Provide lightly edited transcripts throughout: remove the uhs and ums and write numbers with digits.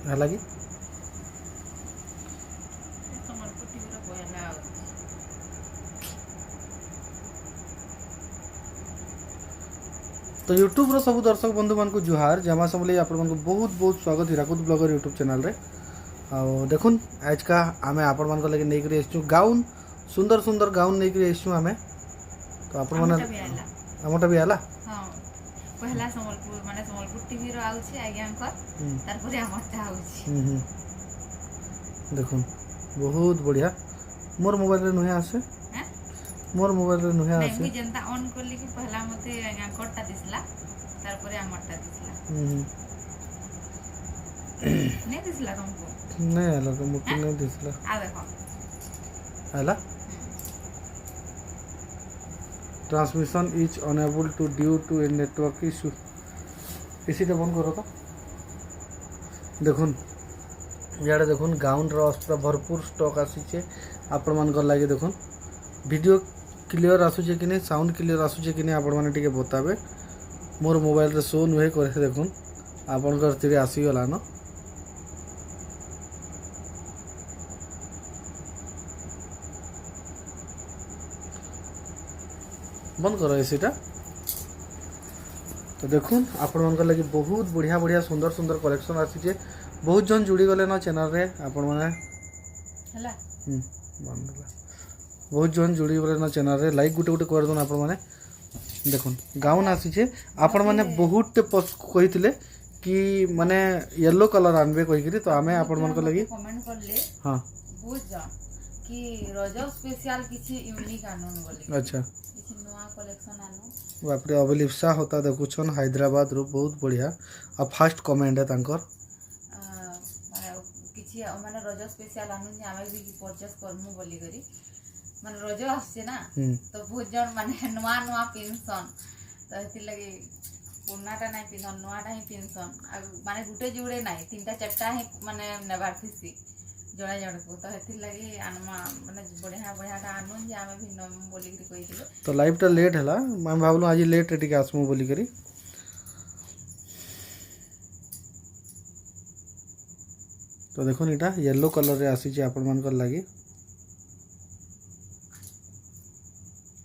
है लगी तो यूट्यूब रो सब दर्शक बंधु मान को जुहार जमा समले आपण मान को बहुत बहुत स्वागत हिराकुद ब्लॉगर यूट्यूब चैनल रे आ देखुन आज का आमे आपण मान को लगे नै करी एसछु गाउन सुंदर सुंदर गाउन नै करी एसछु आमे तो आपण माने हमटा भी आला हां पहला संबलपुर माने संबलपुर टीवी रो आउछि आज्ञांकर तार परे हमटा आउछि देखुन बहुत बढ़िया मोर मोबाइल रे नुहे आसे मोर मोबाइल रे नुहे आसे नहीं जनता ऑन करली कि पहला मते आज्ञांकरटा दिसला तार परे हमटा दिसला नहीं दिसला तुमको नहीं आला तो मुझे नहीं दिसला आ देखो आला transmission is unable to due to a network issue इसी तो बंद करो तो देखुन याडे देखुन गाउन रो पूरा भरपूर स्टॉक आसीचे आपण मान को लागे देखुन वीडियो क्लियर आसुचे कि नहीं साउंड क्लियर आसुचे कि नहीं आपण माने टिके बताबे मोर मोबाइल रे शो नुहे करे देखुन आपण कर तिरे आसी गला न बंद करो एसीटा तो देखुन आपण मान को लागे बहुत बढ़िया बढ़िया सुंदर सुंदर कलेक्शन आसीचे बहुत जन जुड़ी गले न चैनल रे आपण माने हला बंद होला बहुत जन जुड़ी गले न चैनल रे लाइक गुटे गुटे कर दन आपण माने देखुन गाउन आसीचे आपण माने बहुत कहितले कि माने येलो कलर आनबे कहिकरी तो आमे आपण मान को लगी कमेंट करले हां बहुत जन कि रजो स्पेशल किछि यूनिक आनन बोले अच्छा किछि नया कलेक्शन आनो बाप रे अभिलिप्सा होता देखुछन हैदराबाद रो बहुत बढ़िया आ फर्स्ट कमेंट है तांकर किछि माने रजो स्पेशल आनु जे आमे भी परचेस करमु बोली करी माने रजो आछे ना तो बहुत जन माने नवा नवा पेंशन तो एति लगे पुरनाटा नाही पिनन नवाटा ही पेंशन माने गुटे जुड़े नाही तीनटा चारटा ही माने नेबार थिसी जड़े जड़ को तो एति लगे आनमा माने बढ़िया बढ़ियाटा आनु जे आमे भी नम बोली करी कहि दिले तो लाइव टा लेट हला मैं भाबलो आज लेट टिके आसमु बोली करी तो देखो इटा येलो कलर रे आसी जे आपण मान कर लागी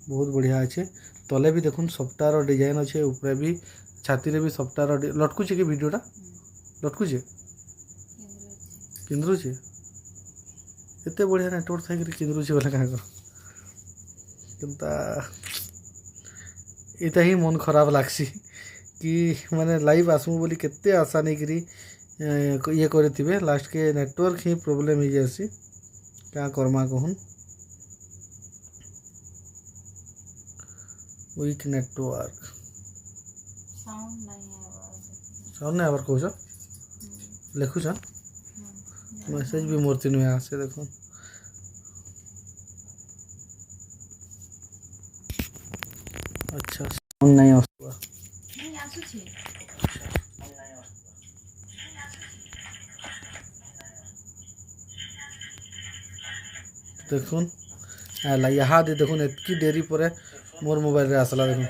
बहुत बढ़िया अच्छे तले भी देखुन सफ्टार डिजाइन अच्छे ऊपर भी छाती रे भी सफ्टार लटकुचे कि वीडियोटा लटकुचे किंद्रुचे एते बढ़िया नेटवर्क थाई कि किंद्रुचे बोले का कर किंता इता ही मन खराब लागसी कि माने लाइव आसमु बोली केते आशा नहीं करी ये करे लास्ट के नेटवर्क ही प्रॉब्लम हो जासी क्या करमा कहून वीक नेटवर्क साउंड नहीं आवर कहछ लिखुछ मैसेज भी मूर्ति नुहे आसे देखो अच्छा साउंड नहीं आसुवा नहीं आसुछि देखुन आला यहाँ दे देखुन एतकी देरी परे मोर मोबाइल रे आसला देखुन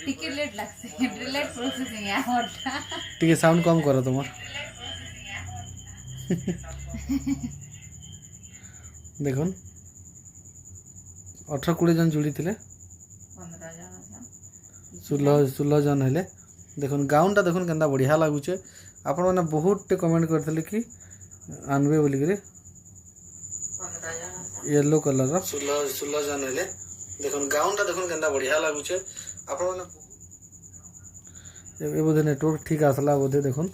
टिकट लेट लागसे लेट प्रोसेसिंग है मोरटा टिके साउंड कम करो तुम देखुन 18-20 जन जुड़ी थिले 15 जन 16 जन हेले देखुन गाउन टा देखुन केंदा बढ़िया लागुचे आपण माने बहुत कमेंट करथिले कि आनबे बोली करी 15 जन येलो कलर 16 जन हेले देखुन गाउन टा देखुन केंदा बढ़िया लागुचे आपण माने ए बोधे नेटवर्क ठीक आसला बोधे देखुन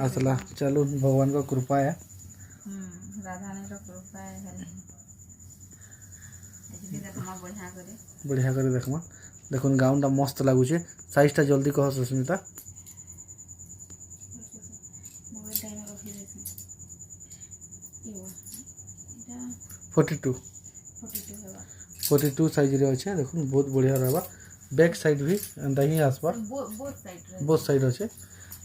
आसला चलो भगवान का कृपा है राधा ने कृपा है बढ़िया करे देखमा देखुन गाउन टा मस्त लागुचे साइज टा जल्दी कह सुस्मिता मोबाइल टाइम रखी देसी इवा एटा 42 साइज रे अच्छे देखुन बहुत बढ़िया रहबा बैक साइड भी अंदा ही आसबा बोथ साइड अच्छे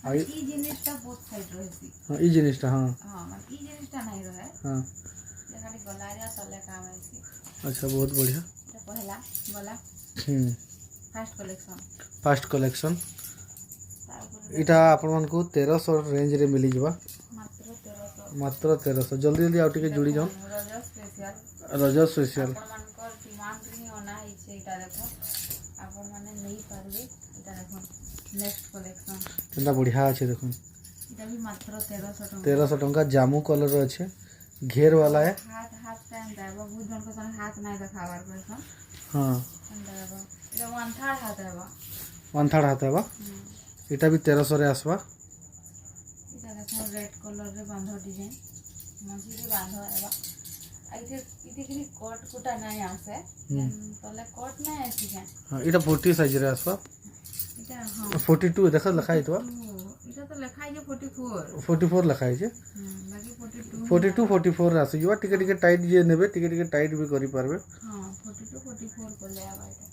ई जिनिसटा बोथ साइड रहसी हां ई जिनिसटा हां हां ई जिनिसटा नहीं रहे हां ये खाली गलारिया तले काम आइसी अच्छा बहुत बढ़िया এটা পहला গলা ফার্স্ট কালেকশন ফার্স্ট কালেকশন তারপরে इटा आपण मन को 1300 रेंज रे मिली जबा मात्र 1300 मात्र 1300 जल्दी जल्दी आउ टिके जुड़ी जाओ रज स्पेशल ଆପଣମାନଙ୍କର ଡିମାଣ୍ଡ ହିଁ ଅନା ହେଇଛି ଏଇଟା ଦେଖ ଆପଣମାନେ ନେଇପାରିବେ ଏଇଟା ଦେଖ ନେକ୍ସଟ କଲେକ୍ସନ केनता बढ़िया अच्छे देखो ଏଇଟା ବି ମାତ୍ର 1300 ଟଙ୍କା 1300 टंका जामू कलर अच्छे घेर वाला है ହାତ ହାତ ଟାଇମ୍ ଦେବ ବହୁତ ଜଣଙ୍କ ସାଙ୍ଗେ ହାତ ନାଇଁ ଦେଖାବାର କହିସନ୍ हाँ ଏନ୍ତା ଦେବ ଏଇଟା ୱାନ୍ ଥାର୍ଡ ହାତ ହେବ वन थर्ड हाथ है इटा भी 1300 रे आसवा ଏଇଟା ଦେଖ ରେଡ୍ କଲରରେ ବାନ୍ଧ ଡିଜାଇନ ମଝିରେ ବାନ୍ଧ ହେବା ଏଇଠି ଏଠି କଟ୍ କୁଟା ନାଇଁ ଆସେ ତଲେ କଟ୍ ନାଇଁ ଆସି କାଁ हाँ इटा 40 साइज रे आसवा ଏଇଟା ହଁ 42 देखा लिखा है तो ଏଇଟା ତ ଲେଖା ହେଇଛି 44 44 लिखा है जे ବାକି 42 42 44 रे आसी जवा टिके टिके टाइट जे नेबे टिके टिके टाइट भी करि पारबे ହଁ 42 44 କଲେ ଆବା ଏଇଟା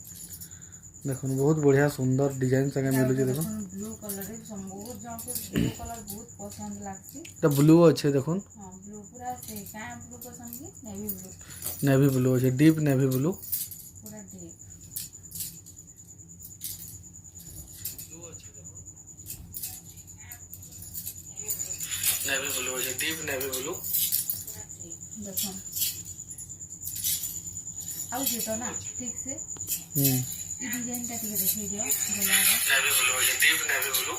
देखो बहुत बढ़िया सुंदर डिजाइन संगे मिलु जे देखो ब्लू कलर रे बहुत जणको ब्लू कलर बहुत पसंद लागसी तो ब्लू अच्छे देखो हां ब्लू पूरा से कां ब्लू पसंद की नेवी ब्लू नेवी ब्लू अच्छे डीप नेवी ब्लू पूरा डीप नेवी ब्लू अच्छे डीप नेवी ब्लू देखो आउ जे तो ना ठीक से ई डिजाइन टा ठीक देखै दियो गला नेवी ब्लू अच्छे डीप नेवी ब्लू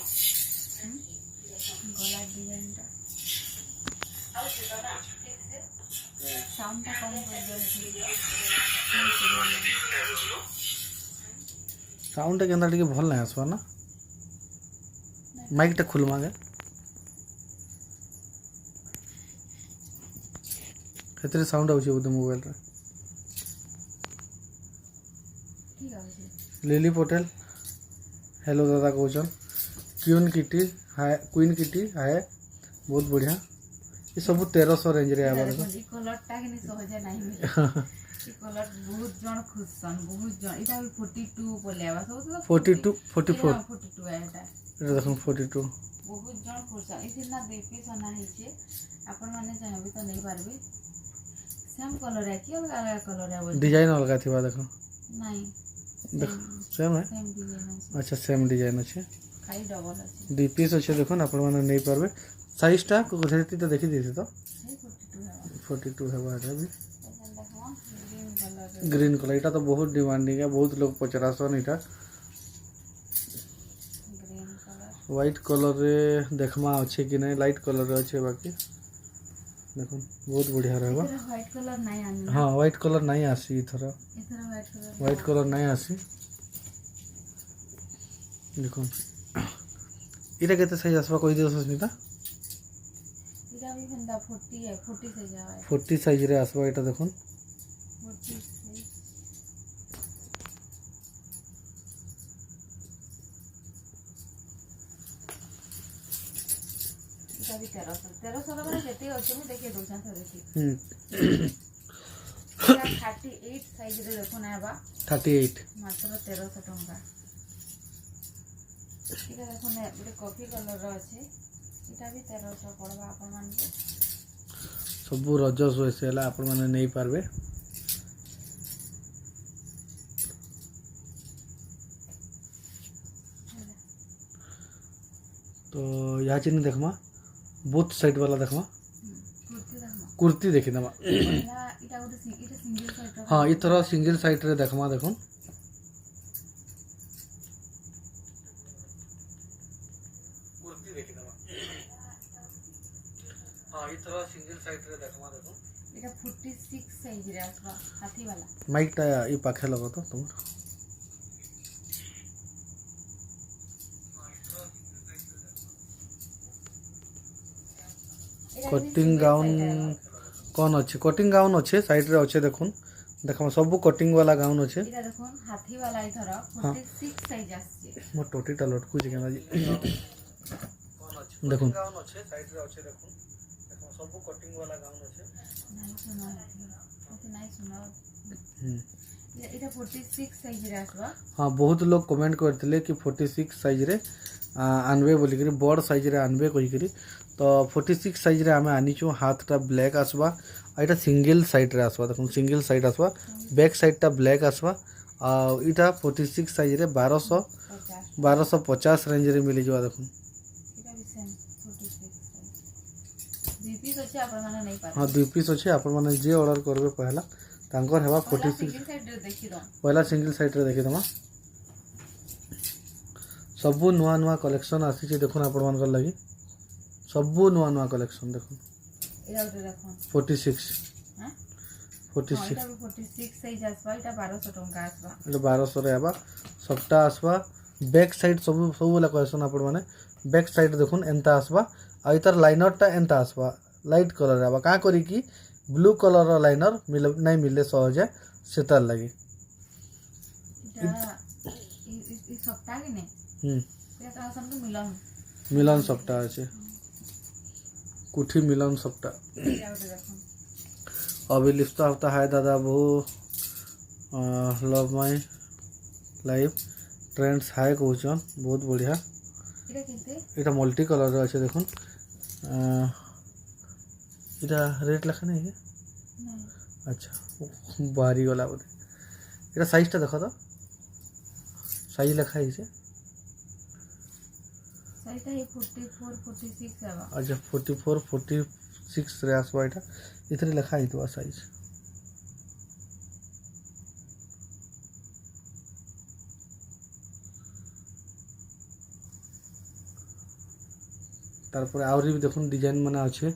गला डिजाइन टा आउ जे तो ना ठीक से साउंड टा कम कर दियो साउंड टा केनता टिके भल नै आसवा ना माइक टा खुल मागे केतरे साउंड आउछ बोध मोबाइल रे ठीक আছে लिली पटेल हेलो दादा कहचन क्वीन किटी हाय क्वीन किटी हाय बहुत बढ़िया ये सब 1300 रेंज रे आबा देखो ई कलर टा के सहजे नहीं मिले ई कलर बहुत जण खुशन बहुत जण इटा भी 42 बोले आबा सब 42 44 42 है एटा ये देखो 42 बहुत जण खुशन इसे ना दुई पीस ना हिचे अपन माने चाहबे तो नहीं पारबे सेम कलर है कि अलग कलर है बोल डिजाइन अलग थिबा देखो नहीं देखो सेम है सेम डिजाइन है अच्छा सेम डिजाइन अच्छे खाली डबल है दुई पीस अच्छे देखो आपण माने नहीं पारबे साइज टा को धरती तो देखि देसी तो 42 है 42 है बाटा भी देखो ग्रीन कलर ग्रीन कलर इटा तो बहुत डिमांडिंग है बहुत लोग पचरासन इटा ग्रीन कलर व्हाइट कलर रे देखमा अच्छे कि नहीं लाइट कलर रे अच्छे बाकी देखो बहुत बढ़िया रहबा व्हाइट कलर नहीं आनी हाँ व्हाइट कलर नहीं आसी इथर इतना व्हाइट कलर नहीं आसी देखो इटा केते साइज आसबा कहि दियो सुस्मिता इटा भी फंदा 40 है 40 से जावा 40 साइज रे आसबा इटा देखो 40 इटा भी 1300 रे जेते अछि मु देखे दोछन थरे ठीक 38 साइज रे देखो ना बा 38 मात्र 1300 टंका इटा देखो ना बड़े कॉफी कलर रो अछि इटा भी 1300 पड़बा अपन मान के सब रज स्पेशल आपण माने नहीं पारबे तो यहाँ चिन्ह देखमा बोथ साइड वाला देखमा कुर्ती देखो कुर्ती देखि दमा इटा गोटे सिंगल साइड रो हाँ इथर सिंगल साइड रे देखमा देखो कुर्ती देखि दमा हाँ इथर सिंगल साइड रे देखमा देखो इटा 46 साइज रे आसबा हाथी वाला माइक टा ई पाखे लगो तो तुम कटिंग गाउन कौन अच्छे कटिंग गाउन अच्छे साइड रे अच्छे देखुन देखो सब कटिंग वाला गाउन अच्छे इटा देखो हाथी वाला इथर 46 साइज आछे मो टोटी टा लटकू जे केना जी देखुन गाउन अच्छे साइड रे अच्छे देखुन देखो सब कटिंग वाला गाउन अच्छे नहीं सुना इटा 46 साइज रे आसबा हाँ बहुत लोग कमेंट करथिले कि 46 साइज रे आनबे बोली करी बड़ साइज रे आनबे कहि करी तो 46 साइज रे हमें आनीचु हाथ टा ब्लैक आसबा एटा सिंगल साइड रे आसबा देखो सिंगल साइड आसबा बैक साइड टा ब्लैक आसबा आ इटा 46 साइज रे 1250 रेंज रे मिली जवा देखो दुई पीस अच्छे आपण माने नहीं पारे हाँ 2 पीस अच्छे आपण मैंने जे ऑर्डर करबे पहला तांकर हेबा 46 सिंगल साइड रे देखि दो पहला सिंगल साइड रे देखि दमा सबु नुआ नुआ कलेक्शन आसी छै देखुन आपण मानकर लागि सबु नुआ नुआ कलेक्शन देखुन एरा उठे देखो 46 हां 46 एटा 46 साइज आसबा एटा 1200 टंका आसबा एटा 1200 रे आबा सबटा आसबा बैक साइड सब सब वाला कलेक्शन आपण माने बैक साइड देखुन एंता आसबा आ इतर लाइनर टा एंता आसबा लाइट कलर आबा का करी कि ब्लू कलर रो लाइनर नहीं मिले सहज सेतार लागि एटा ई सप्ताह के नहीं एटा असन तो मिलन सबटा আছে कुठी मिलन सबटा एरा उठे देखो अभी लिफ्ट होता है दादा वो love my life trends high कहछन बहुत बढ़िया एटा केते एटा मल्टी कलर रो আছে দেখুন এটা রেট লেখা নেই नहीं अच्छा बाहरी गला बोले এটা সাইজটা দেখো তো সাইজ লেখা আছে साइज है 44 46 आवा अच्छा 44 46 रे आसबा এটা इतने লেখা आइतो साइज तारपर आउरी भी देखुन डिजाइन माने अच्छे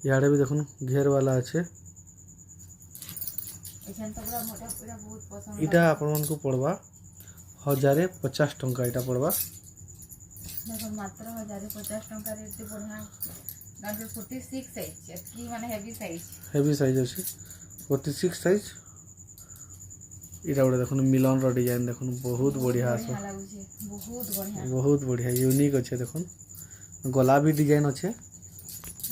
याडे भी देखुन घेर वाला अच्छे एछन तो पूरा मोटा पूरा बहुत पसंद इटा आपण मन को पड़वा 1050 टंका इटा पड़वा देखो मात्र 1050 टंका रेट ते बढ़िया गांडर 46 साइज की माने हेवी साइज अच्छे 46 साइज इटा बड़े देखुन मिलन रो डिजाइन देखुन बहुत बढ़िया आसो बहुत बढ़िया यूनिक अच्छे देखुन गला भी डिजाइन अच्छे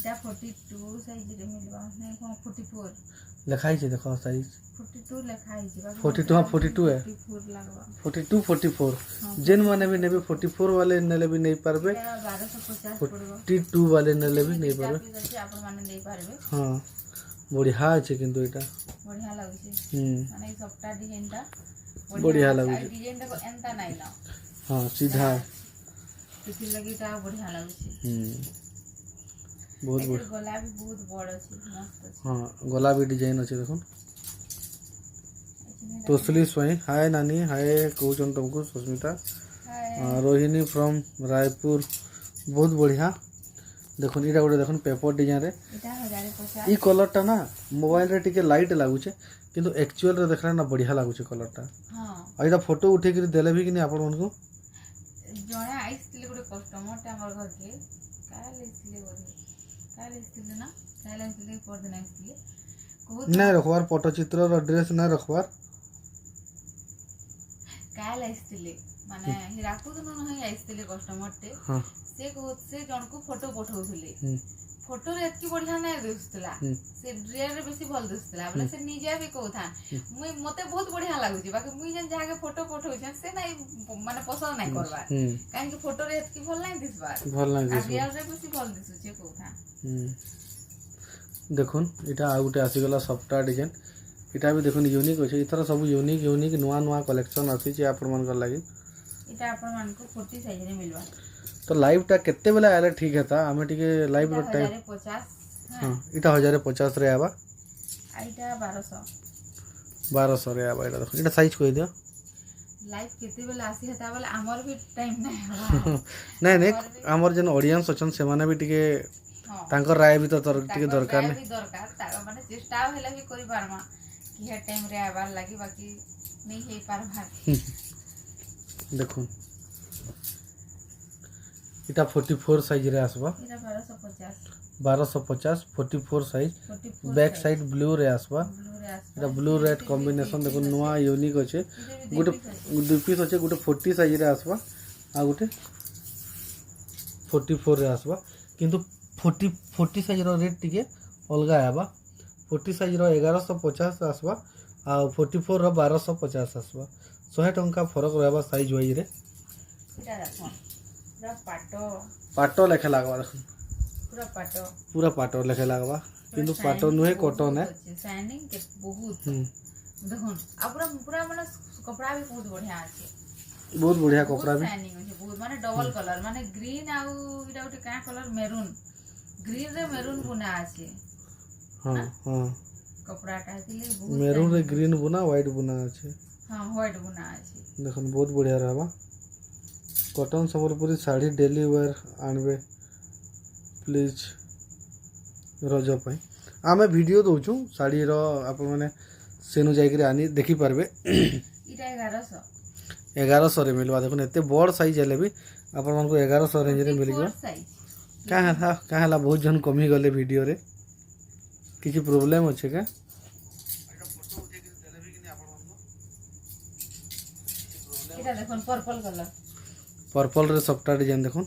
এটা 42 সাইজ রে মিলবা নাই কোন 44 লেখাই छै देखो साइज 42 লেখা আছে 42 हां 42 है 44 लागबा 42 44 जेन माने भी नेबे 44 वाले नेले भी नहीं पारबे 1250 पड़बो 42 वाले नेले भी नहीं पारबे আছে আপন মানে নেই পারবে हां बढ़िया আছে কিন্তু এটা बढ़िया लागছে মানে এই সবটা ডিজাইনটা बढ़िया लागছে ডিজাইনটা এন্তা নাই না हां सीधा किसी लगीटा बढ़िया लागছে बहुत बढ़िया गला भी बहुत बड़ আছে मस्त আছে हां गला भी डिजाइन अच्छे देखो तोसली स्वयं हाय नानी हाय कहउचन तुमको सुस्मिता रोहिणी फ्रॉम रायपुर बहुत बढ़िया देखो इटा गोटे देखो पेपर डिजाइन रे এটা 1050 ई कलर टा ना मोबाइल रे टिके लाइट लागुचे किंतु एक्चुअल रे देखला ना बढ़िया लागुचे कलर टा हां आ इटा फोटो उठे के देले भी कि नहीं आपण मन को जणे आइसले गोटे कस्टमर टे हमर घर के काल आइसले बोले काल आइसले ना काल आइसले पर दिन आइसले बहुत नहीं रखवार पट्टचित्र रो ड्रेस ना रखवार काल आइसले माने हिराकुद न नहीं आइसले कस्टमर टे हां से जण को फोटो पठौथिले फोटो रे एतकी बढ़िया नहीं दिसतला से रियल रे बेसी भल दिसतला बोले से निजे भी कहथा मुई मते बहुत बढ़िया लागुची बाकी मुई जन जाके फोटो पठौछन से नहीं माने पसंद नहीं करबा काहे कि फोटो रे एतकी भल नहीं दिसबार भल नहीं दिस रियल रे बेसी भल दिसुचे कहथा देखुन इटा आ गुटे आसी गला सफ्टा डिजाइन इटा भी देखुन यूनिक होचे इतर सब यूनिक नुआ नुआ कलेक्शन आसी जे आपण मन कर लागि इटा आपण मन को 40 साइज रे मिलवा तो लाइव टा केते बेला आले ठीक है ता हमें टिके लाइव रो टाइम 1050 हां इटा 1050 रे आबा आइटा 1200 रे आबा इटा देखो इटा साइज कोइ दियो लाइव केते बेला आसी हेता बेला हमर भी टाइम नहीं हवा नहीं नहीं हमर जन ऑडियंस अछन से माने भी टिके तांकर राय भी तो टिके दरकार नहीं दरकार ता माने चेष्टा हेला भी करि पारमा कि हे टाइम रे आबार लागि बाकी नहीं हे पारबा देखो इटा 44 साइज रे आसबा इटा 1250 44 साइज बैक साइड ब्लू रे आसबा इटा ब्लू रेड कॉम्बिनेशन देखो नुआ यूनिक अछि गुटे दु पीस अछि गुटे 40 साइज रे आसबा आ गुटे 44 रे आसबा किंतु 40 साइज रो रेट टिके अलगा आबा 40 साइज रो 1150 आसबा आ 44 रो 1250 आसबा 100 टंका फरक रहबा साइज वाइज रे इटा देखो पूरा पाटो पाटो लेखे लागबा देखो पूरा पाटो लेखे लागबा किंतु पाटो नुहे कॉटन है शाइनिंग के बहुत देखो आ पूरा माने कपड़ा भी बहुत बढ़िया আছে बहुत बढ़िया कपड़ा भी शाइनिंग আছে बहुत माने डबल कलर माने ग्रीन आउ इटा उटे का कलर मेरून ग्रीन रे मेरून बुना আছে हाँ हाँ कपड़ाटा हेतिले बहुत मेरून रे ग्रीन बुना व्हाइट बुना আছে हां व्हाइट बुना আছে देखन बहुत बढ़िया रहबा cotton Sambalpuri sari daily wear आनबे प्लीज रज पाई आमे वीडियो दउछु साड़ी रो आपण माने सेनु जाई के आनी देखि पारबे इटा 1100 1100 रे मिलवा देखो एते बड़ साइज हेले भी आपण मन को 1100 रेंज रे मिल गयो का हला बहुत जन कमी गले वीडियो रे किछि प्रॉब्लम अछि का इटा देखन पर्पल कलर पर्पल रे सबटा डिजाइन देखो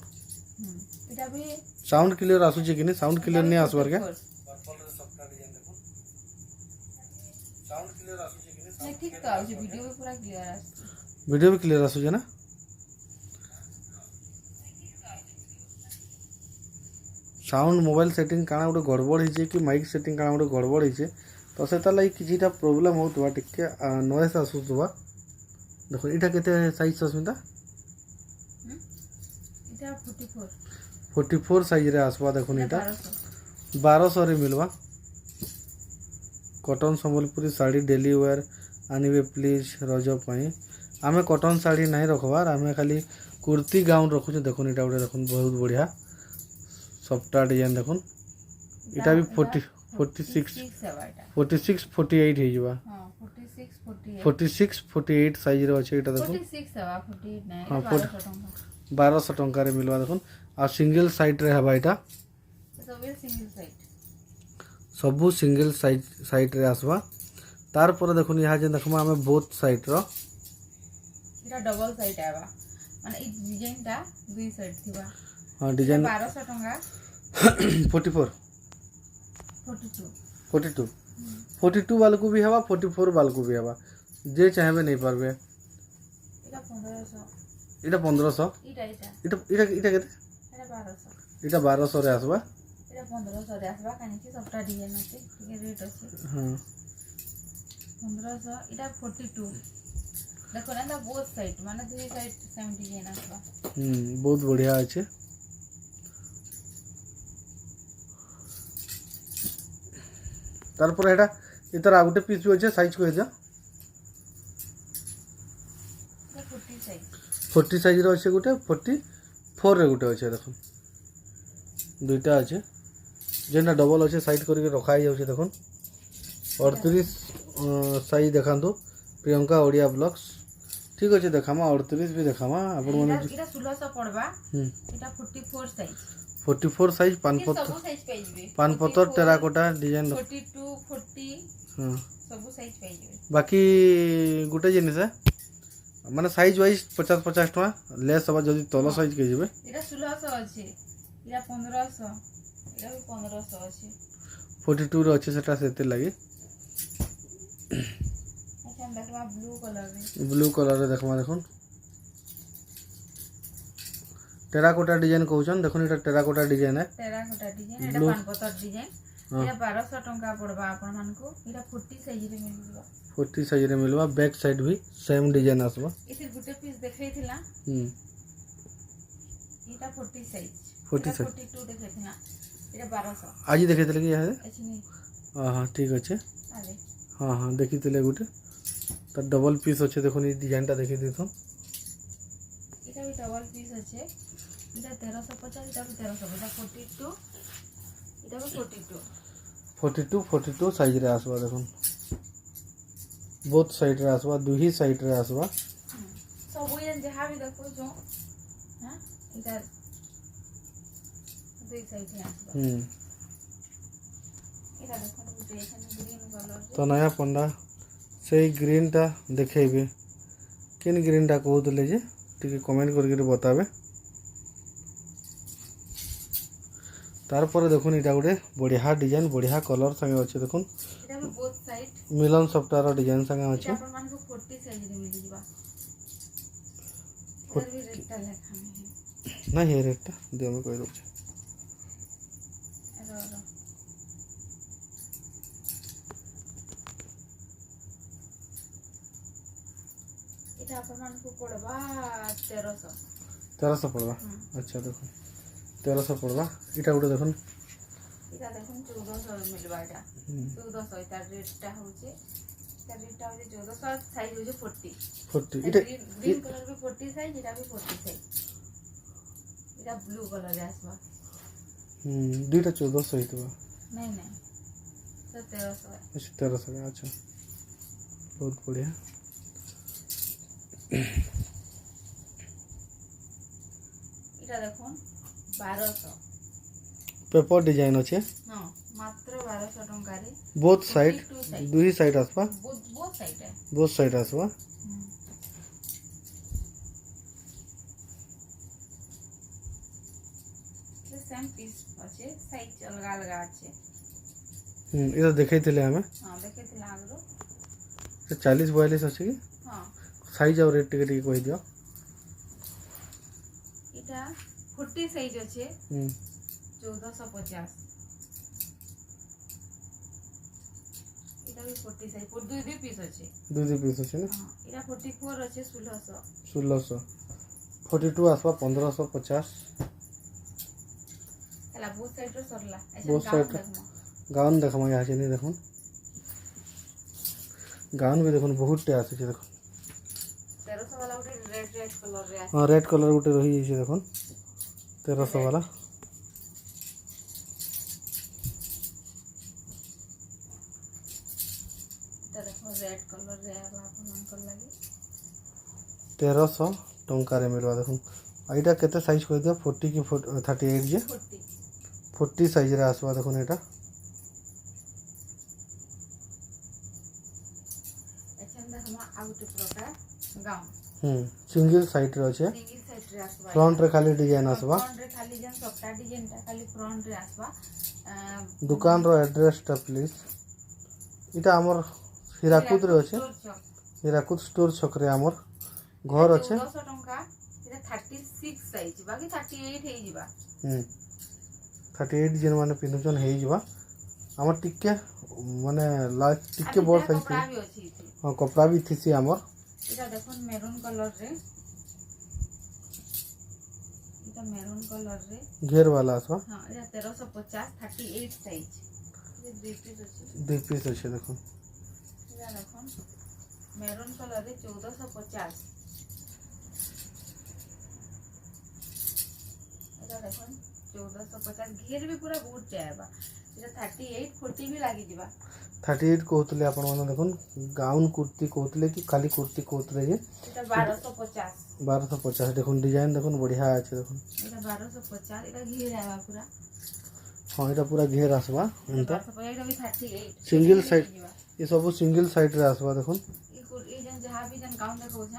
इटा भी साउंड क्लियर आसु छै कि नहीं साउंड क्लियर नहीं आसबार के पर्पल रे सबटा डिजाइन देखो साउंड क्लियर आसु छै कि नहीं ठीक तो आउ वीडियो भी पूरा क्लियर आस वीडियो भी क्लियर आसु छै ना साउंड मोबाइल सेटिंग काना गोटे गड़बड़ होइछे कि माइक सेटिंग काना गोटे गड़बड़ होइछे तो सेता लागि किछिटा प्रॉब्लम होतबा टिके नॉइस आसुतबा देखो इटा केते साइज सस्मिता इटा 44 साइज रे आसबा देखो इटा 1200 1200 रे मिलवा cotton Sambalpuri sari daily wear आनिबे प्लीज रज पाई आमे कॉटन साड़ी नहीं रखबार आमे खाली कुर्ती गाउन रखुछ देखो इटा गोटे देखो बहुत बढ़िया सबटा डिजाइन देखो इटा भी 46 48 हे जबा हां 46 48 साइज रे अछि इटा देखो 46 हवा 48 नै हां 1200 टका 1200 टका रे मिलवा देखो आ सिंगल साइड रे हबा इटा सबु सिंगल साइड रे आसबा तार पर देखो यहाँ जे देखमा हमें बोथ साइड रो इटा डबल साइड आबा माने ई डिजाइन ता दुई साइड थिबा हां डिजाइन 1200 टका 44 42 42 वाल को भी हवा 44 वाल को भी हवा जे चाहेबे नहीं पारबे इटा 1500 इटा 1500 इटा इटा केते इटा 1200 रे आसबा इटा 1500 रे आसबा कानी कि सबटा डिजाइन अछि ठीक रेट अछि हां 1500 इटा 42 देखो ना दा बोथ साइड माने दुई साइड सेम डिजाइन आसबा बहुत बढ़िया अछि तार पर एटा इतर आ गुटे पीस भी अछि साइज को हेजा 40 साइज रो अछि गुटे 44 रे गुटे अछि देखो दुईटा अछि जेना डबल अछि साइड करके रखा जाउ छै देखो 38 साइज देखांतो प्रियंका ओडिया ब्लॉग्स ठीक अछि देखामा 38 भी देखामा आपण माने इटा 1600 पड़बा इटा 44 साइज 44 साइज सब साइज पाइबे पानपतर टेराकोटा डिजाइन 42 40 हां सब साइज पाइबे बाकी गुटे जिनिस है माने साइज वाइज 50 50 टका लेस हबा जदी तलो साइज के जेबे इटा 1600 अछि इटा 1500 इटा भी 1500 अछि 42 रो अछि सेटा सेते लागि अच्छा देखवा ब्लू कलर रे देखमा देखो टेराकोटा डिजाइन कहउछन देखो इटा टेराकोटा डिजाइन है टेराकोटा डिजाइन एटा पानपतर डिजाइन इटा 1200 टका पड़बा आपन मान को इटा 40 साइज रे मिलबा 40 साइज रे मिलबा बैक साइड भी सेम डिजाइन आसबा इसे गुटे पीस देखैथिला इटा 40 साइज 40 साइज 42 देखैथिला इटा 1200 आज देखैतले कि यहाँ अछि नै हां ठीक अछि आले हां देखितले गुटे त डबल पीस अछि देखो नि डिजाइन ता देखि देथो इटा भी डबल पीस अछि इटा 1350 इटा भी 1350 42 इटा भी 42 साइज रे आसबा देखो बोथ साइड रे आसबा दुही साइड रे आसबा सब ये जहां भी देखो जो हां इधर दुई साइड रे आसबा इधर देखो ग्रीन कलर तो नया पंडा से ग्रीन टा देखेबे किन ग्रीन टा कहउतले जे टिके कमेंट करके बताबे तार पर देखो इटा गोटे बढ़िया डिजाइन बढ़िया कलर संगे अछि देखो इटा भी बोथ साइड मिलन सफ्टवेयर डिजाइन संगे अछि अपन मान को 40 साइज रे मिल जिबा इधर भी रेट टा लेखा नहीं है रेट टा दे हम कहि दो इटा अपन मान को पड़बा 1300 पड़वा अच्छा देखो 1300 पड़वा इटा गोटे देखो এটা দেখুন 1400 মিলবা এটা 1400 এটা রেটটা হচ্ছে 1400 সাইজ হচ্ছে 40 40 এটা গ্রিন কলর भी 40 সাইজ এটা भी 40 সাইজ এটা ব্লু কলর আসবা দুইটা 1400 হইতবা नहीं नहीं तो 1300 अच्छा 1300 अच्छा बहुत बढ़िया এটা দেখুন 1200 पेपर डिजाइन अच्छे हाँ मात्र 1200 टंका रे बोथ साइड 42 साइज दुई साइड आसपा बहुत साइड है बोथ साइड आसपा ये सेम पीस আছে সাইজ अलग अलग আছে এটা দেখাইଥିଲେ ଆମେ हाँ देखैथिला आगरो 40 42 আছে কি हाँ সাইজ আর রেট টিকে কই দিও এটা 40 সাইজ আছে 1450 এটা भी 40 সাইজ पर দুই দুই পিস আছে দুই পিস আছে না हाँ এটা 44 আছে 1600 1600 42 आसपा 1550 ହେଲା ବହୁତ ସାଇଡ୍ ର ସରଲା ବହୁତ side ର। गाउन देखमा यहाँ से नहीं देखो गाउन भी देखो बहुत टे आसे देखो 1300 वाला ଗୋଟେ ରେଡ୍ କଲର ରେ আছে हाँ रेड कलर गोटे रही है देखो 1300 वाला এটা দেখো ରେଡ୍ କଲର ରେ ଆବା ଆପଣଙ୍କର ଲାଗି 1300 टंका रे मिलवा देखो एटा केते साइज कह दियो 40 की 38 जे 40 साइज रे आसवा देखो एटा ଏଛନ୍ ଦେଖମା ଆଉ ଗୋଟେ ପ୍ରକାର ଗାଉନ सिंगल साइड रे अछि सिंगल साइड रे आसବା फ्रंट रे खाली डिजाइन आसवा फ्रंट रे खाली जन सबटा डिजाइन टा खाली फ्रंट रे आसवा दुकान रो एड्रेस टा प्लीज इटा हमर हीराकुद रे अछि हीराकुद स्टोर छक रे हमर घर अछि 1400 टंका एटा 36 साइज बाकी 38 हे जिबा 38 जेन माने पिनुचन हे जिबा हमर टिके माने लाइक टिके बड़ साइज कपड़ा भी अछि इथे हां कपड़ा भी थिसी हमर এটা দেখুন মেরুন কলর রে এটা মেরুন কলর রে घेर वाला आसवा हां এটা 1350 38 সাইজ ये दुई पीस अछि देखो এটা দেখুন মেরুন কলর রে 1450 এটা দেখুন 1450 घेर भी पूरा बहुत जाएबा এটা 38 40 भी लागी दिबा 38 कहतले आपण माने देखुन गाउन कुर्ती कहतले कि खाली कुर्ती कहतले जे এটা 1250 1250 देखुन डिजाइन देखुन बढ़िया আছে দেখুন এটা 1250 এটা घेर आवा पूरा हां एटा पूरा घेर आसवा एंता 1250 এটা भी 38 सिंगल साइड ये सब सिंगल साइड रे आसवा देखुन ये जन जहाँ भी जन गाउन देखो छ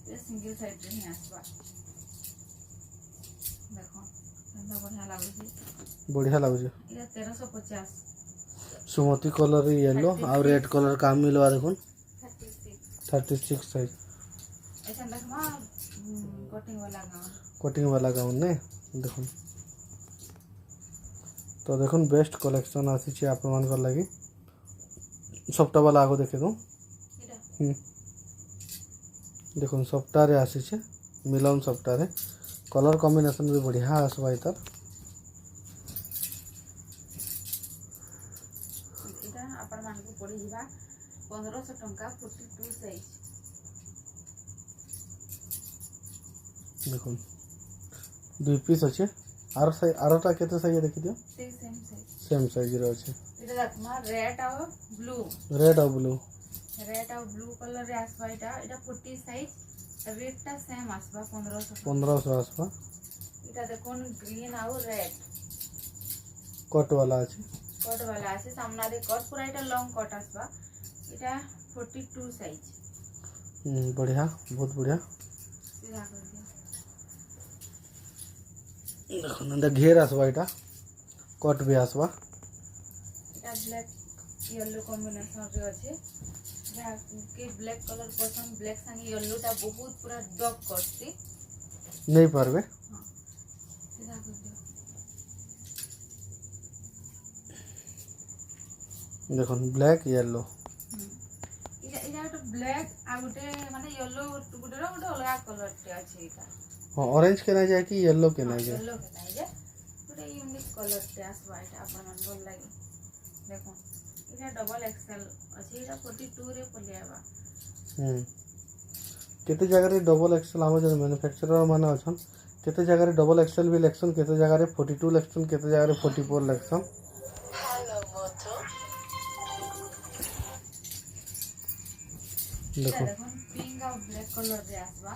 ये सिंगल साइड रे ही आसबा देखो एंता बढ़िया लागो बढ़िया लागो ये 1350 सुमति कलर येलो और रेड कलर काम मिलवा देखुन 36 36 साइज ऐसा देखमा कटिंग वाला गाउन ने देखुन तो देखुन बेस्ट कलेक्शन आसी छै आपण मान कर लागि सप्ताह वाला आगो देखे दो देखुन सप्ताह रे आसी छै मिलन सप्ताह रे कलर कॉम्बिनेशन भी बढ़िया आसबा इतर এটা আপন মানकु पड़ी जिबा 1500 टंका 42 साइज देखुन दुई पीस अच्छे आरटा केते साइज देखि दियो सेम साइज रे अच्छे এটা দেখमा रेड और ब्लू रेड और ब्लू कलर रे आसबा এটা 40 साइज रेटटा सेम आसबा 1500 आसबा এটা দেখুন ग्रीन और रेड कट वाला আছে सामना रे कट पूरा এটা लॉन्ग कट आसबा এটা 42 साइज बढ़िया बहुत बढ़िया सीधा कर दिया देखुन अंदर घेर आसबा एटा कट भी आसबा এটা ब्लैक येलो कॉम्बिनेशन रे আছে যা के ब्लैक कलर पसंद ब्लैक संग येलो ता बहुत पूरा डॉक करती नहीं पारबे हां सीधा कर दिया देखुन ब्लैक येलो এটা একটা ব্ল্যাক আর ওটা মানে येलो ওটার ওটা अलग कलर তে আছে এটা हां ऑरेंज के ना जाए कि येलो के ना जाए येलो के নাই যে ওটা यूनिक कलर टे आसबा एटा अपन मन भल लागी देखो एटा डबल एक्सएल अछि एटा 42 रे पलियाबा केते जगह रे डबल एक्सएल हम जो मैन्युफैक्चरर माने अछन केते जगह रे डबल एक्सएल भी लेक्सन केते जगह रे 42 लेक्सन केते जगह रे 44 लेक्सन देखो पिंक और ब्लैक कलर रे आसबा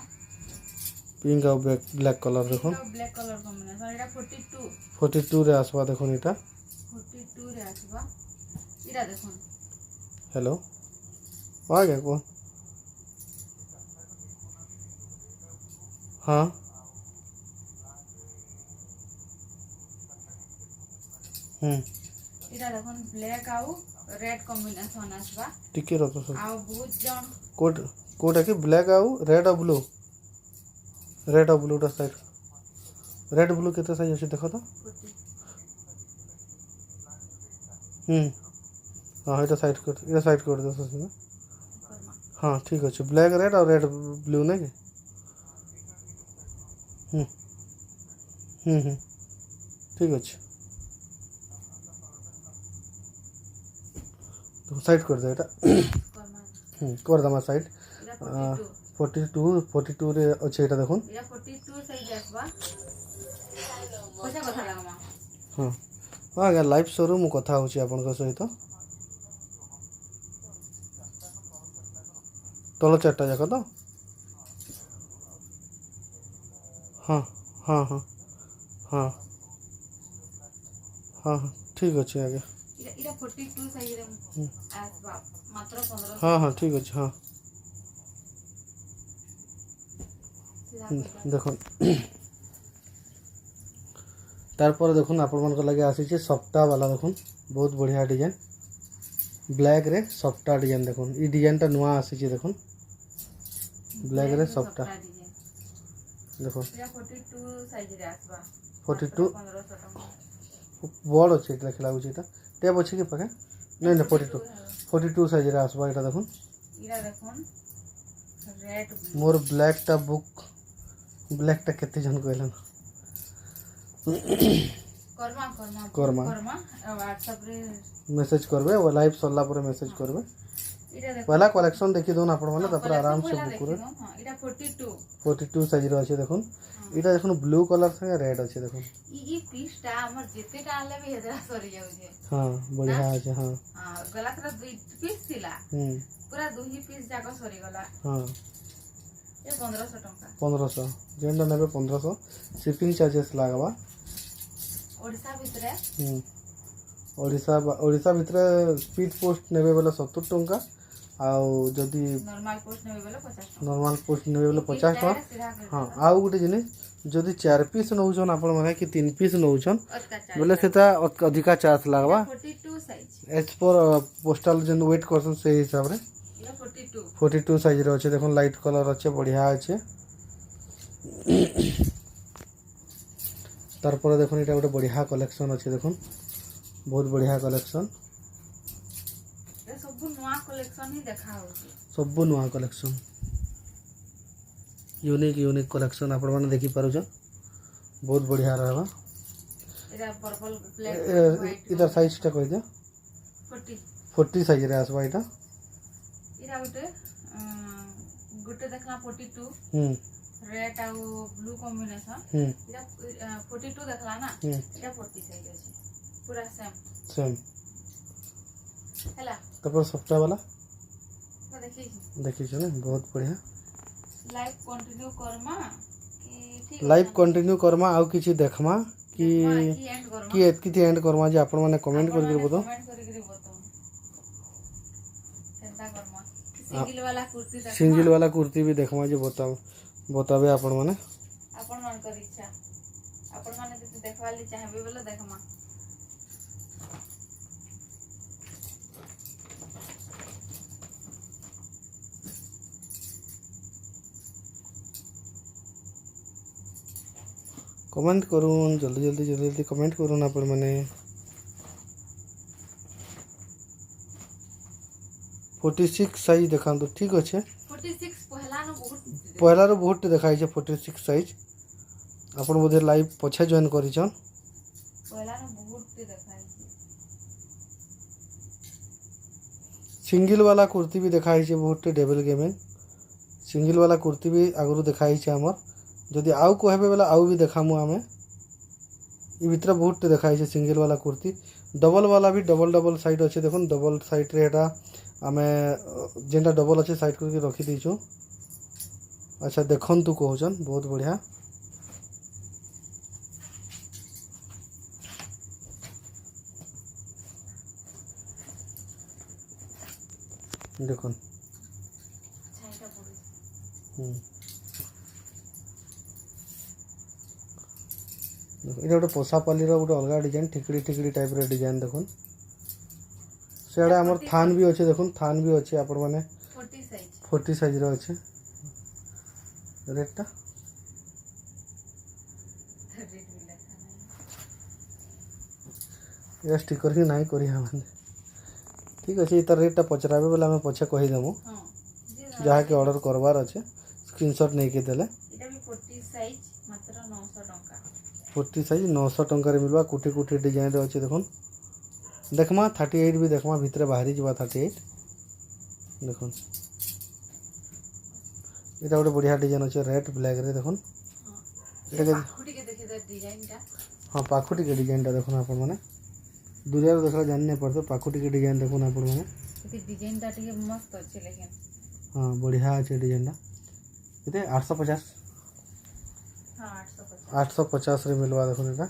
पिंक और ब्लैक कलर देखो ब्लैक कलर कॉम्बिनेशन एटा 42 रे आसबा देखो एटा 42 रे आसबा इरा देखो हेलो आ गया कौन हाँ इरा देखो ब्लैक आउ रेड कॉम्बिनेशन आसबा टिके रतो सब आ बहुत जन कोड है कि ब्लैक आउ रेड और ब्लू टा साइड रेड ब्लू केते साइज अछि देखो तो हां एटा साइड कर दो ससना हाँ ठीक अच्छे ब्लैक रेड और रेड ब्लू नहीं कि ठीक अच्छे तो साइड कर दे एटा कर दमा साइड 42 रे अच्छे एटा देखो एटा 42 साइज आसबा कथा लागमा हाँ हाँ लाइव शोरूम कथा होची आपन सहित तल चार्टा जाक तो हाँ हाँ हाँ हाँ हाँ हाँ ठीक अच्छे आगे इरा 42 साइज रे आसबा मात्र 15 हाँ हाँ ठीक अच्छे हाँ देखो तारपर देखुन आपण मन लगे आसी सफ्टा वाला देखुन बहुत बढ़िया डिजाइन ब्लैक रे सफ्टा डिजाइन देखुन ई डिजाइन टा नुआ आसी देखुन ब्लैक रे सफ्टा देखो 42 साइज रे आसबा 42 1500 टका बड़ अच्छे देखला होची एटा टेप अच्छे के पाके नहीं नहीं 42 साइज रे आसबा एटा देखुन इरा देखुन रेड मोर ब्लैक टा बुक ब्लैक टा केते जन कहलन कर्मा व्हाट्सएप रे मैसेज करबे और लाइव सरला पर मैसेज करबे इरा देखो पहला कलेक्शन देखि दोन आपण माने तापर आराम से बुक करे हां इरा 42 साइज रे अछि देखुन इटा देखुन ब्लू कलर संगे रेड अछि देखुन ई पीस टा हमर जेते टा आले भी हेदरा सरी जाउ जे हां बढ़िया अछि हां हां गला कर दुई पीस थिला पूरा दुही पीस जाको सरी गला हां ये 1500 टका 1500 जेंडा नेबे 1500 शिपिंग चार्जेस लागबा ओडिसा भितरे ओडिसा भितरे स्पीड पोस्ट नेबे वाला 70 टंका आउ जदी नॉर्मल पोस्ट नेबे वाला 50 टका 50 टका हां आउ गुटे जिनिस जदी 4 पीस नउछन आपण माने कि 3 पीस नउछन बोले सेता अधिका चार्ज लागबा 42 साइज एज पर पोस्टल जन वेट करसन से हिसाब रे 42 साइज रे अच्छे देखो लाइट कलर अच्छे बढ़िया अच्छे तारपर देखो ये गोटे बढ़िया कलेक्शन अच्छे देखो बहुत बढ़िया कलेक्शन सब नुआ कलेक्शन ही देखा होची सब नुआ कलेक्शन यूनिक कलेक्शन आपण माने देखि पारुछ बहुत बढ़िया रहबा एरा पर्पल ब्लैक इधर साइज टा कह दे 40 साइज रे आसबा इटा इरा गुटे देखला 42 रेड आ ब्लू कॉम्बिनेशन इरा 42 देखला ना इरा 40 साइज अछि पूरा सेम हला तपर सफ्टा वाला देखि छ ना बहुत बढ़िया लाइव कंटिन्यू करमा कि ठीक लाइव कंटिन्यू करमा आउ किछि देखमा कि किति एंड करमा जे आपण माने कमेंट करके बताओ सिंगल वाला कुर्ती भी देखमा जे बतावे आपण माने कर इच्छा आपण माने जति देखवा ले चाहबे बोले देखमा कमेंट करूँ जल्दी कमेंट करूँ आपण माने 46 साइज देखा तो ठीक अच्छे 46 पहला रो बहुत देखाई 46 साइज आपण बोधे लाइव पछे जॉइन करिछन सिंगल वाला कुर्ती भी देखाई छे बहुत डबल गेमिंग सिंगल वाला कुर्ती भी आगु देखाई छे हमर जदि आउ कहबे बेला आउ भी देखामु आमे ई भितर बहुत देखाई छे सिंगल वाला कुर्ती डबल वाला भी डबल डबल साइड अच्छे देखुन डबल साइड रे एटा आमे जेनटा डबल अच्छे साइड करके रखी दीचु अच्छा देखन तू कहछन बहुत बढ़िया देखुन ଛାଇଟା ପଡୁଛି এটা গোটে পোষাপালির গোটে অলগা ডিজাইন ঠিকড়ি ঠিকড়ি টাইপর ডিজাইন দেখুন সেটা আমার থান বি আছে দেখুন থান বি আছে আপন মানে 40 সাইজর আছে রেটটা ये स्टिकर ही नहीं करी हमने ठीक अच्छे तार रेटटा पचराबे बेला आम पछे कहीदेमु जहाँ के ऑर्डर करवार अच्छे स्क्रीनशॉट नहीं के देले এটা भी 40 সাইজ মাত্র 900 টাকা 40 साइज 900 टंका रे मिलवा कुटी कुटी डिजाइन रे अच्छे देखुन देखमा 38 भी देखमा भितरे बाहरी जबा 38 देखुन এটা গোটে बढ़िया डिजाइन अच्छे रेड ब्लैक रे देखुन এটা পাখুটি के देखे दे डिजाइनটা हाँ पाखुटी के डिजाइनटा देखुन आपण माने दुनिया रे देखला जान नहीं पड़तो पाखुटी के डिजाइन देखुन आपण माने ये डिजाइनटा टिके मस्त अच्छे लेकिन हाँ बढ़िया अच्छे डिजाइनटा किते 850 हां 850 850 रे मिलवा देखुन एटा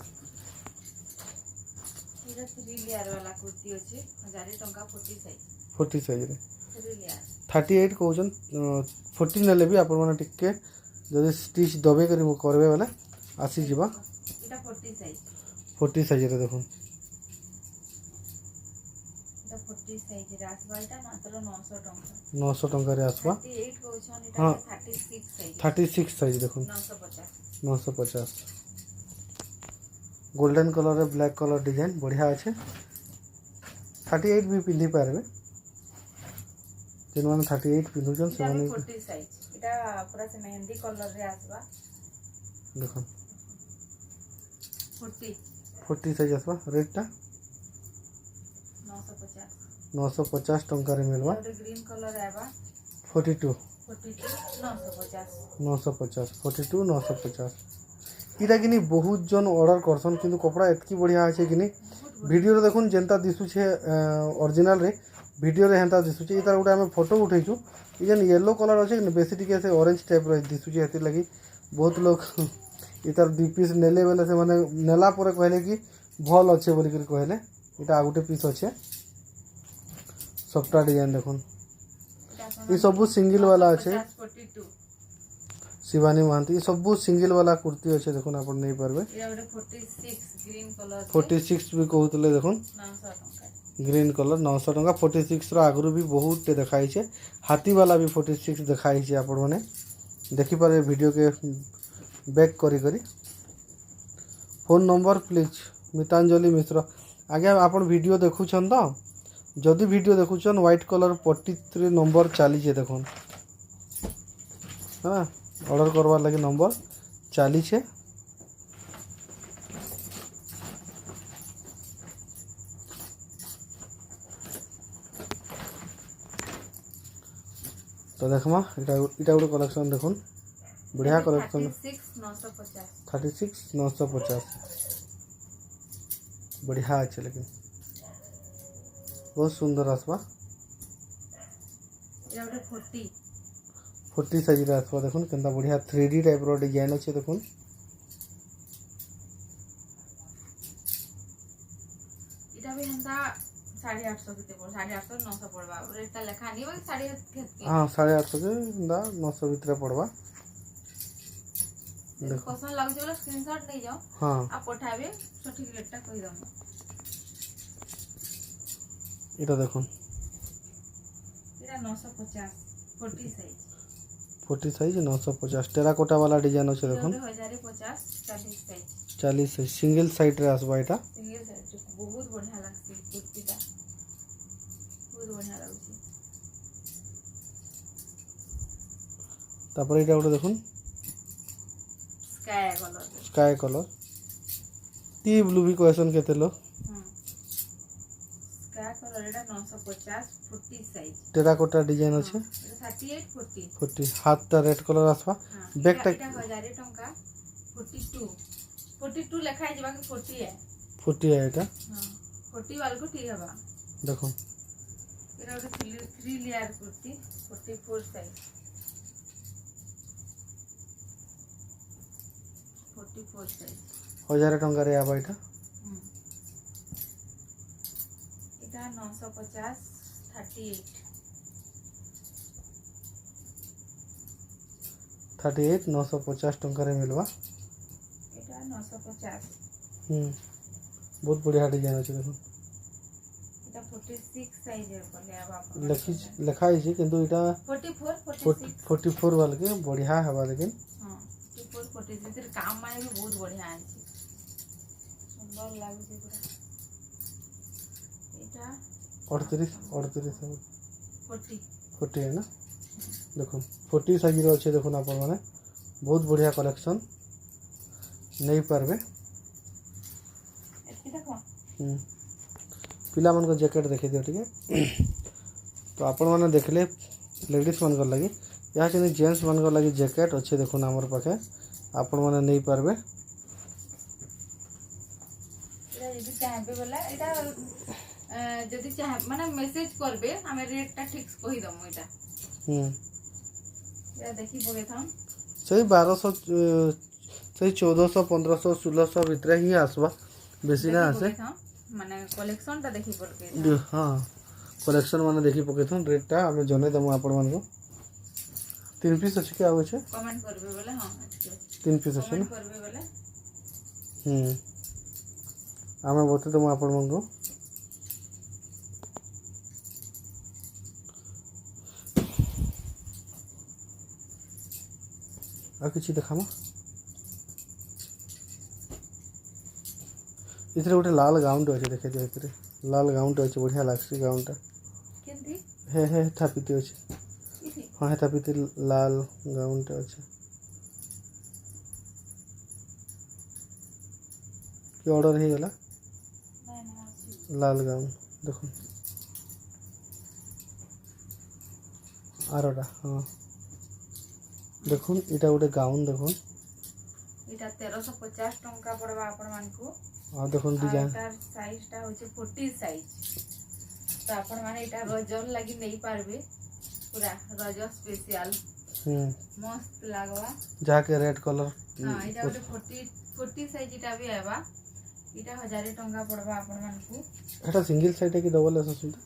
এটা 3 लेयर वाला कुर्ती अछि 1000 टंका 40 साइज 40 साइज रे 3 लेयर 38 कहउछन 40 नेले भी आपण माने टिके जदि स्टिच दबे करी करबे वाला आसी जीवा এটা 40 साइज 40 साइज रे देखुन এটা 40 साइज रे आसबा এটা मात्र 900 टंका 900 टंका रे आसवा 38 कहउछन এটা हाँ। 36 साइज 36 साइज देखुन 950 950 गोल्डन कलर रे ब्लैक कलर डिजाइन बढ़िया अच्छे 38 भी पिंधि पारबे जेन माने 38 पिंधुछन से এটা माने 40 साइज এটা पूरा से मेहंदी कलर रे आसबा देखुन 40 40 साइज आसवा रेटटा 950 टंका रे मिलवा और ग्रीन कलर आबा 42 950 42 950 इटा किनी बहुत जन ऑर्डर करसन किंतु कपड़ा एतकी बढ़िया আছে किनी वीडियो रे देखुन जेंता दिसु छे ओरिजिनल रे वीडियो रे हेंता दिसु छे इतार उटा हमें फोटो उठैछु ई जन येलो कलर अछि कि बेसी टिके से ऑरेंज टाइप रे दिसु छे हेति लगी बहुत लोग इतार दु पीस नेले बेले से माने नेला परे कहले कि भल अच्छे बोली कर कहले इटा आगुटे पीस अच्छे सबटा डिजाइन देखुन ये सब सिंगल वाला अच्छे 42 शिवानी महांती ये सब सिंगल वाला कुर्ती अच्छे देखुन आप नहीं पारबे ये ओडे 46 ग्रीन कलर 46 भी कहतले देखुन 900 टंका ग्रीन कलर 900 टंका 46 रो आगरु भी बहुत देखाई छे हाथी वाला भी 46 देखाई छे आपण माने देखि पारे वीडियो के बैक करी करी फोन नंबर प्लीज मितांजलि मिश्र आगे आपण वीडियो देखुछन तो जदि वीडियो देखुछन व्हाइट कलर 43 नंबर चली छे देखुन हां ऑर्डर करवार लगे नंबर चली छे तो देखमा इटा गोटे कलेक्शन देखुन बढ़िया कलेक्शन 36 950 बढ़िया अच्छे लेकिन बहुत सुंदर आसवा ये ओडे 40 साइज रे आसवा देखुन केनता बढ़िया 3D टाइप रो डिजाइन अछि देखुन इटा भी हंदा 850 केते पड़ 850 900 पड़बा रेटटा लेखा निबो 850 के हां 850 के दा 900 भीतर पड़वा पसंद लागु बोला स्क्रीनशॉट ले जाओ हां आप पठाबे सठिक रेटटा कहि दम इटा देखुन इटा 950 40 साइज 950 टेराकोटा वाला डिजाइन अछि देखुन 1050 40 साइज 40 साइज सिंगल साइड रे आसबा इटा सिंगल साइज बहुत बढ़िया लागसी कुर्तीटा बहुत बढ़िया लागसी तापर इटा गोटे देखुन sky colour sky colour tea blue भी कहसन केते लोग टेराकोटा कलर एटा 950 40 साइज टेराकोटा डिजाइन अच्छे 38 40 40 हाथ रेड कलर आसवा बैक एटा 1000 टंका 42 लिखाई जबा के 40 है 40 है एटा हां 40 वाल को ठीक है बा देखो एटा ओटे 3 लेयर कुर्ती 44 साइज 44 साइज 1000 टंका रे आबा एटा एटा 950 38 950 टंका रे मिलवा एटा 950 बहुत बढ़िया डिजाइन अच्छे देखो एटा 46 साइज रे पले अब आप लिखा है किंतु एटा 44 वाला के बढ़िया हवा लेकिन हां 44 इधर काम माने भी बहुत बढ़िया है सुंदर लागु छै पूरा एटा 38 40 है ना देखो 40 साइज रो अच्छे देखो आप माने बहुत बढ़िया कलेक्शन नहीं पारबे एटी देखो पिला मन को जैकेट देखि दियो ठीक है तो आपण माने देखले लेडीज मन को लगी या कि जेंट्स मन को लगी जैकेट अच्छे देखो ना हमर पाखे आपण माने नहीं पारबे एटा यदि चाहबे बोला एटा जदि चाह माने मेसेज करबे हमें रेट ता फिक्स कहि दम एटा या देखि बोले था सही 1200 सही 1400 1500 1600 भीतर ही आसवा बेसी ना आसे माने कलेक्शन ता देखि पड़के हां कलेक्शन माने देखि पके थन रेट ता हमें जने दम आपण मन को 3 पीस अछि के आवे छे कमेंट करबे बोले हां 3 पीस अछि ना करबे बोले हमें बते दम आपण मन को आ किछि देखामा इतरे गोटे लाल गाउन टे देखे दियो इतरे लाल गाउन टे बढ़िया लागसी गाउन टा केंती हे थापिती अछि हां थापिती लाल गाउन टे अछि की ऑर्डर हे गला लाल गाउन देखो आरोटा हां देखो इटा गोटे गाउन देखो इटा 1350 टंका पड़बा आपण मान को हां देखो डिजाइन तार साइज ता होचे 40 साइज तो आपण माने इटा रजर लागि नहीं पारबे पूरा रजर स्पेशल मस्त लागवा जाके रेड कलर हां इटा गोटे 40 साइज इटा भी आबा इटा 1000 टंका पड़बा आपण मान को एटा सिंगल साइड है कि डबल है सुनता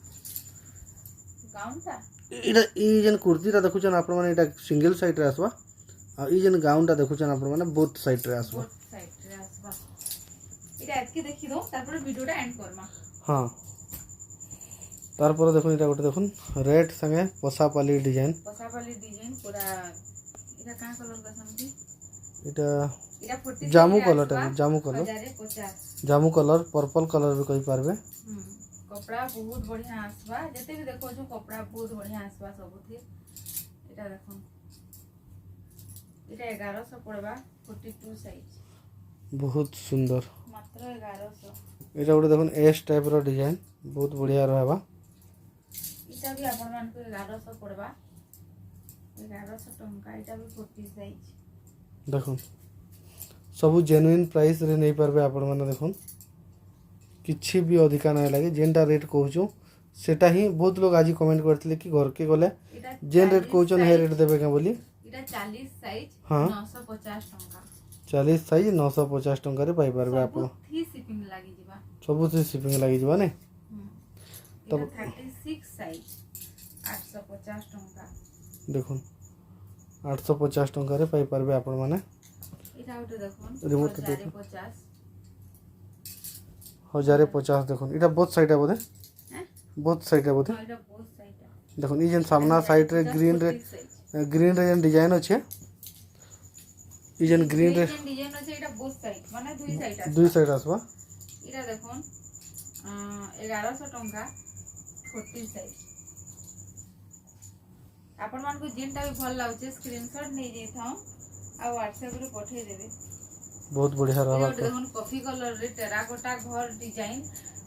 गाउन ता इटा ई जन कुर्ती ता देखु छन आपण माने इटा सिंगल साइड रे आसवा आ ई जन गाउन ता देखु छन आपण माने बोथ साइड रे आसवा बोथ साइड रे आसवा इटा एतकी देखि दो तारपर वीडियो टा एंड करमा हां तारपर देखो इटा गोटे देखुन रेड संगे पसापाली डिजाइन पूरा इटा का कलर का समझी इटा इटा 40 जामू कलर टा Jamu colour 1050 Jamu colour purple colour भी कहि पारबे कपड़ा बहुत बढ़िया आसवा जते भी देखो जो कपड़ा बहुत बढ़िया आसवा सब थी इटा देखो इटा 1100 पड़बा 42 साइज बहुत सुंदर मात्र 1100 इटा गोटे देखुन एस टाइप रो डिजाइन बहुत बढ़िया रहबा इटा भी आपण मान को 1100 पड़बा 1100 टंका इटा भी 40 साइज देखो सब जेन्युइन प्राइस रे नहीं पारबे आपण माने देखो किछि भी अधिका नहीं लगे जेनटा रेट कहूछु सेटा ही बहुत लोग आज कमेंट करथिले कि घर के गले जेन रेट कहउछन हे रेट देबे के बोली इटा 40 साइज हाँ 950 टंका 40 साइज 950 टंका रे पाई पारबे आपण थी शिपिंग लागी जिबा सब से शिपिंग लागी जिबा ने तब 36 साइज 850 टंका देखो 850 टंका रे पाई पारबे आपण माने इटा उठे देखो रिमोट के 1050 देखो इटा बोथ साइड है बोधे बोथ साइड है बोधे इटा बोथ साइड देखो ई जन सामना साइड रे ग्रीन रे जन डिजाइन अच्छे ई जन ग्रीन रे डिजाइन আছে এটা बोथ साइड माने दुई साइड आसवा এটা দেখুন 1100 टंका 40 साइज आपण मान को जेनटा भी भल लागছে स्क्रीनशॉट नै जे थाओ आ WhatsApp रे पठे देबे बहुत बढ़िया रहबा देखुन कॉफी कलर रे टेराकोटा घर डिजाइन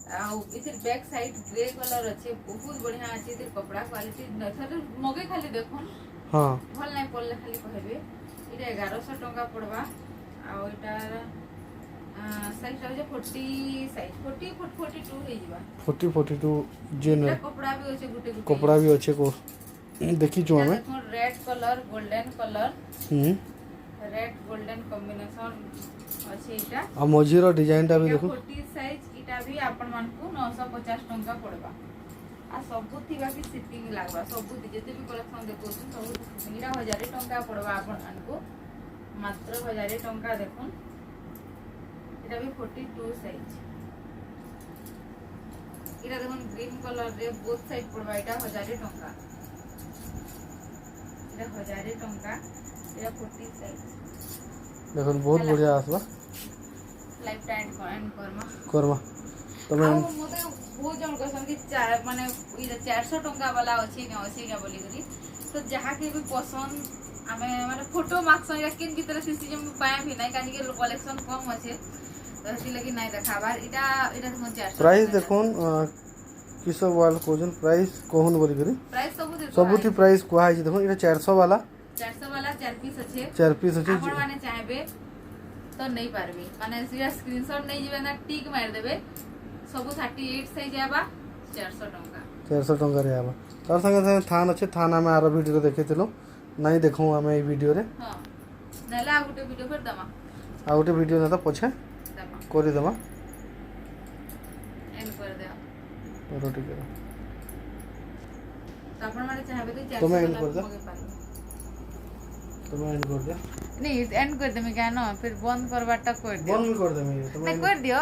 इधर बैक साइड ग्रे कलर अच्छे बहुत बढ़िया अच्छे इधर कपड़ा क्वालिटी मगे खाली देखो हाँ भल नहीं पड़ले खाली कहबे इटा 1100 टंका पड़वा आ इटार साइज हो 40 साइज 40 42 हो जीवा 40 42 जेन इटा कपड़ा भी होचे गुटे गुटे कपड़ा भी अच्छे को देखी जो हमें देखो रेड कलर गोल्डन कलर हम्म रेड गोल्डन कॉम्बिनेशन अच्छे इटा आ मझीर डिजाइन टा भी देखो 40 साइज इटा भी आपण मान को 950 टंका पड़वा आ सब थिबा भी सिटिंग लागबा सब जते भी कलेक्शन देखो सब इटा 1000 टंका पड़वा आपण मान को मात्र 1000 टंका देखो इटा भी 42 साइज इटा देखो ग्रीन कलर रे बोथ साइड पड़वा इटा 1000 टंका इटा 1000 टंका इटा 40 साइज देखो बहुत बढ़िया आसबा लाइफ टाइम एंड करमा तमे आ मोते बहुत जन कहसन कि माने ई 400 टंका वाला अछि क्या बोली करी तो जहाँ के भी पसंद आमे माने फोटो मार्क्स या किन भीतर सीसी जे पाए भी नहीं कानी के कलेक्शन कम अछि तो हती लगी नहीं देखाबार इटा देखो 400 प्राइस देखो किस वाल कोजन प्राइस कोहन बोली करी प्राइस सब सबुठी प्राइस कोहा है देखो इटा 400 वाला 400 वाला 4 पीस अछि 4 पीस अच्छे आपण माने चाहबे तो नहीं पारबे माने सीधा स्क्रीनशॉट नहीं जिवे ना टिक मार देबे सब 38 साइज आबा 400 टंका 400 टंका रे आबा तार संगे संगे थान अच्छे थान हमें आरो वीडियो देखैतिलो नहीं देखो हमें ई वीडियो रे हां नला आ गुटे वीडियो फिर दमा आ गोटे वीडियो ना तो पछे दमा करि देबा एंड कर दे तो ठीक है तो आपण माने चाहबे तो 400 तुम्हें end वाला कर दे। मगे पारबे तो मैं एंड कर दे नहीं एंड कर दे मैं क्या ना फिर बंद करवाटा कर दियो बंद भी कर दे मैं तो नहीं कर दियो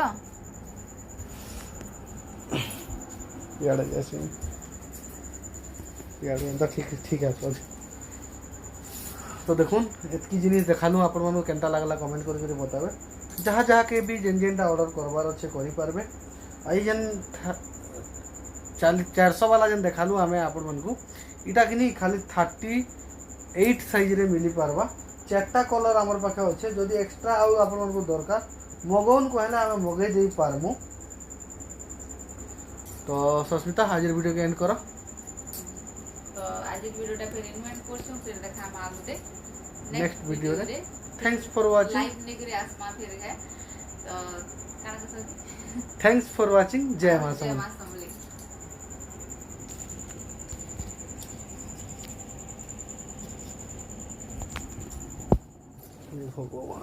यार जैसे यार तो ठीक है चल तो देखो एतकी जिनिस देखालु आपण मानु केनता लागला कमेंट करके बतावे जहाँ जहाँ के भी जेन जेनटा ऑर्डर करबार अच्छे करि पारबे आई जेन 400 वाला जेन देखालु हमें आपण मानकु इटा किनी खाली 38 साइज रे मिली पारबा चारटा कलर हमर पाखे अच्छे जदि एक्स्ट्रा आउ आपण मानकु दरकार मगौन कहले हमें मगे दे पारमु तो सस्मिता हाजिर वीडियो के एंड करो तो आज वीडियोटा फिर इनवाइट करछो फिर देखा हम आगुते नेक्स्ट वीडियो रे थैंक्स फॉर वाचिंग लाइव ने करे आसमा फिर है तो काना कसो थैंक्स फॉर वाचिंग जय मां जय समलेई मां समलेई भगवान